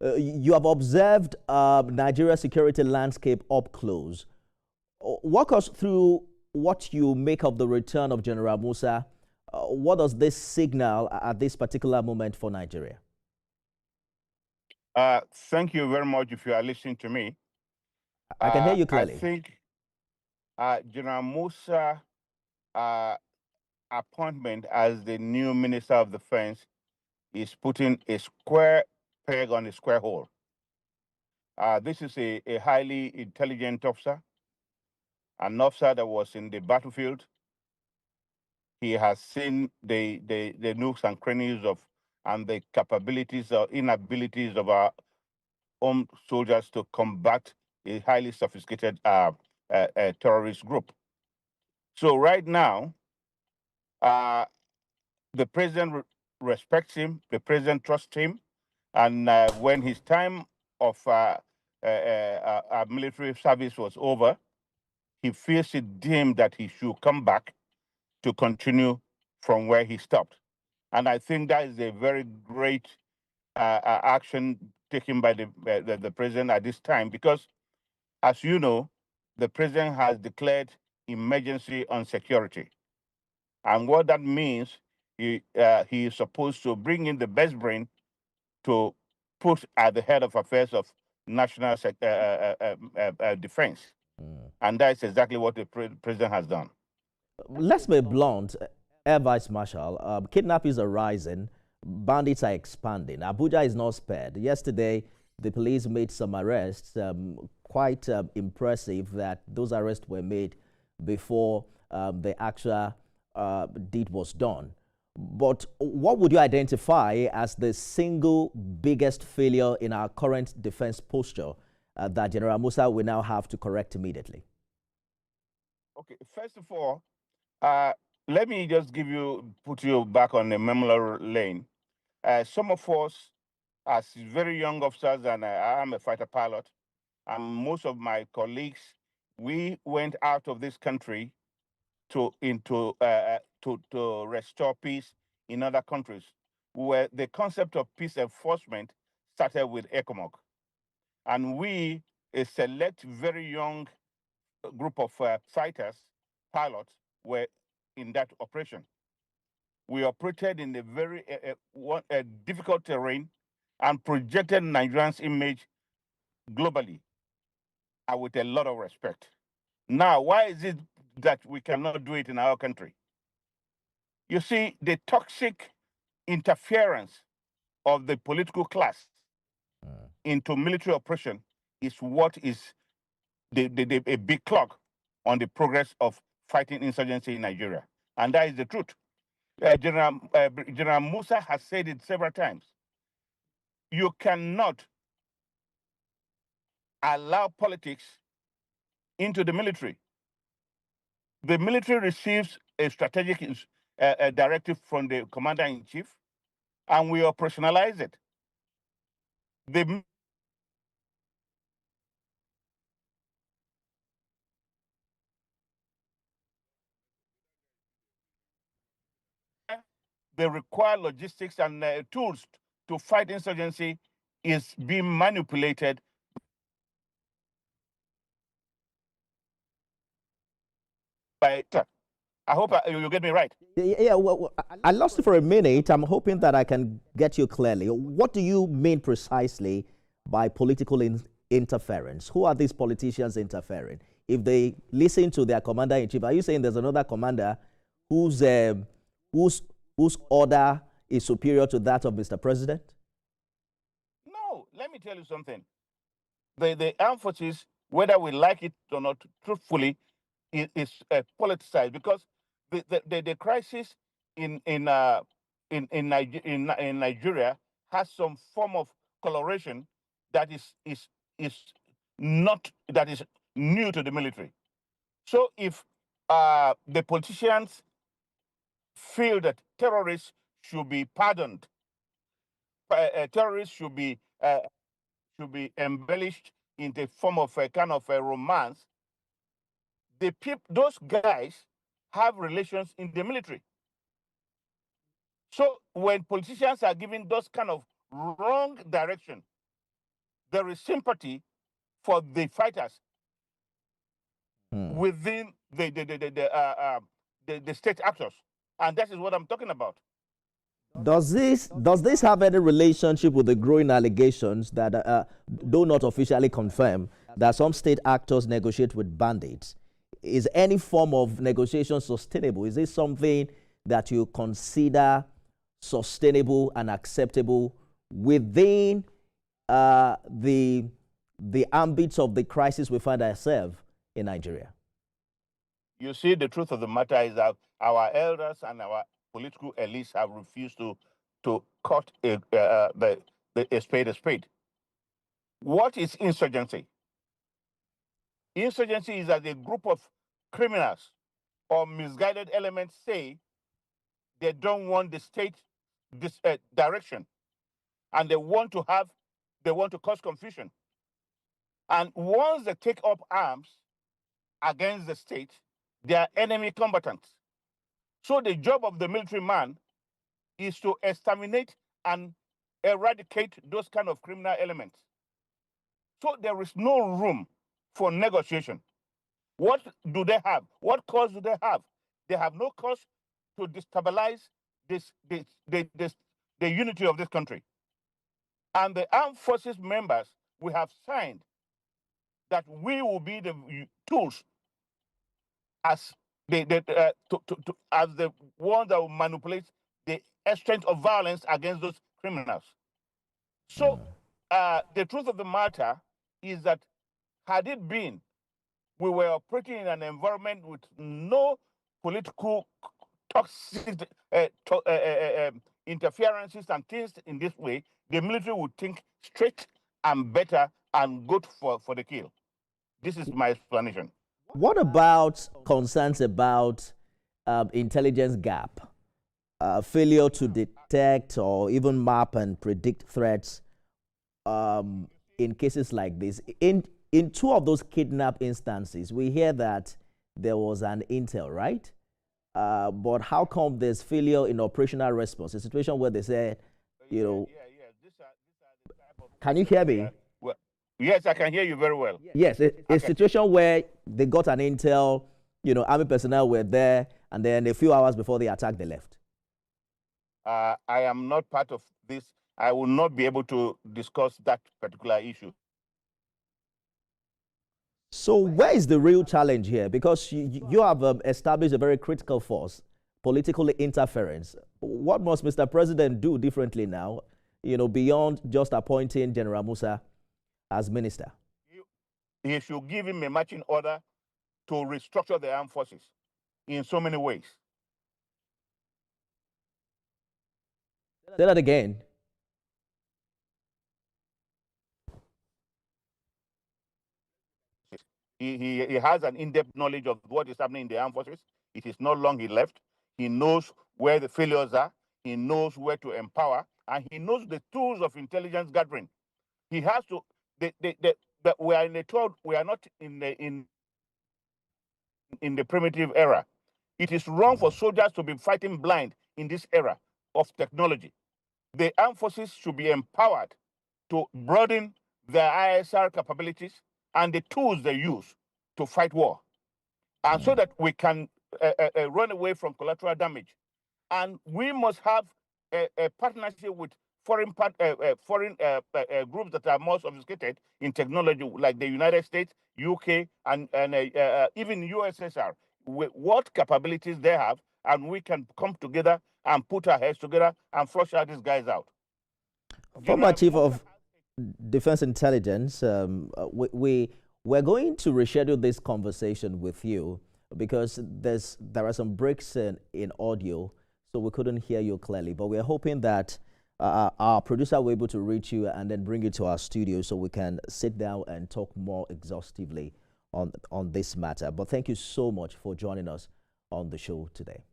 You have observed Nigeria's security landscape up close. Walk us through what you make of the return of General Musa. What does this signal at this particular moment for Nigeria? Thank you very much if you are listening to me. I can hear you I clearly. think General Musa appointment as the new Minister of Defense is putting a square peg on a square hole. This is a highly intelligent officer, an officer that was in the battlefield. He has seen the nooks and crannies of and the capabilities or inabilities of our own soldiers to combat a highly sophisticated terrorist group. So right now, the president respects him, the president trusts him, and when his time of military service was over, he feels it deemed that he should come back to continue from where he stopped. And I think that is a very great action taken by the president at this time, because, as you know, the president has declared emergency on security. And what that means, he is supposed to bring in the best brain to put at the head of affairs of national defense. And that's exactly what the president has done. Let's be blunt, Air Vice Marshal. Kidnappings are rising, bandits are expanding. Abuja is not spared. Yesterday, the police made some arrests, quite impressive that those arrests were made before the actual deed was done. But what would you identify as the single biggest failure in our current defense posture that General Musa will now have to correct immediately? Okay, first of all, let me just put you back on the memory lane. Some of us, as very young officers, and I am a fighter pilot, and most of my colleagues, we went out of this country to restore peace in other countries, where the concept of peace enforcement started with ECOMOG. And we, a select, very young group of fighters, pilots, were in that operation. We operated in a very difficult terrain and projected Nigerians' image globally and with a lot of respect. Now, why is it that we cannot do it in our country? You see, the toxic interference of the political class into military operation is what is a big clog on the progress of fighting insurgency in Nigeria. And that is the truth. General Musa has said it several times. You cannot allow politics into the military. The military receives a strategic directive from the commander-in-chief, and we operationalize it. The required logistics and tools to fight insurgency is being manipulated. I hope you get me right. Yeah, well, I lost it for a minute. I'm hoping that I can get you clearly. What do you mean precisely by political interference? Who are these politicians interfering? If they listen to their commander-in-chief, are you saying there's another commander whose order is superior to that of Mr. President? No, let me tell you something. The armed forces, whether we like it or not, truthfully, is politicized, because the crisis in Nigeria has some form of coloration that is new to the military. So if the politicians feel that terrorists should be pardoned, terrorists should be embellished in the form of a kind of a romance, those guys have relations in the military. So when politicians are giving those kind of wrong direction there is sympathy for the fighters within the state actors, and that is what I'm talking about. Does this have any relationship with the growing allegations that, though not officially confirmed, that some state actors negotiate with bandits? Is any form of negotiation sustainable? Is this something that you consider sustainable and acceptable within the ambits of the crisis we find ourselves in Nigeria? You see, the truth of the matter is that our elders and our political elites have refused to cut a spade a spade. What is insurgency? Insurgency is that a group of criminals or misguided elements say they don't want the state direction, and they want to cause confusion. And once they take up arms against the state, they are enemy combatants. So the job of the military man is to exterminate and eradicate those kind of criminal elements. So there is no room for negotiation. What do they have? What cause do they have? They have no cause to destabilize the unity of this country. And the armed forces members, we have signed that we will be the tools as as the ones that will manipulate the extent of violence against those criminals. So the truth of the matter is that had it been we were operating in an environment with no political toxic interferences and things in this way, the military would think straight and better and go for the kill. This is my explanation. What about concerns about intelligence gap, failure to detect or even map and predict threats in cases like this? In two of those kidnap instances, we hear that there was an intel, right? But how come there's failure in operational response? A situation where they say, you know, can you hear me? Well, yes, I can hear you very well. Yes, a situation where they got an intel, you know, army personnel were there, and then a few hours before the attack, they left. I am not part of this. I will not be able to discuss that particular issue. So where is the real challenge here? Because you have established a very critical force, political interference. What must Mr. President do differently now, you know, beyond just appointing General Musa as minister? He should give him a marching order to restructure the armed forces in so many ways. Say that again. He has an in-depth knowledge of what is happening in the armed forces. It is not long he left. He knows where the failures are. He knows where to empower, and he knows the tools of intelligence gathering. He has to. We are in a third. We are not in the primitive era. It is wrong for soldiers to be fighting blind in this era of technology. The armed forces should be empowered to broaden their ISR capabilities and the tools they use to fight war, and so that we can run away from collateral damage. And we must have a partnership with foreign groups that are more sophisticated in technology, like the United States, UK, and even USSR. What capabilities they have, and we can come together and put our heads together and flush out these guys out. Former Chief of Defense Intelligence, we're going to reschedule this conversation with you because there are some breaks in audio, so we couldn't hear you clearly. But we're hoping that our producer will be able to reach you and then bring you to our studio so we can sit down and talk more exhaustively on this matter. But thank you so much for joining us on the show today.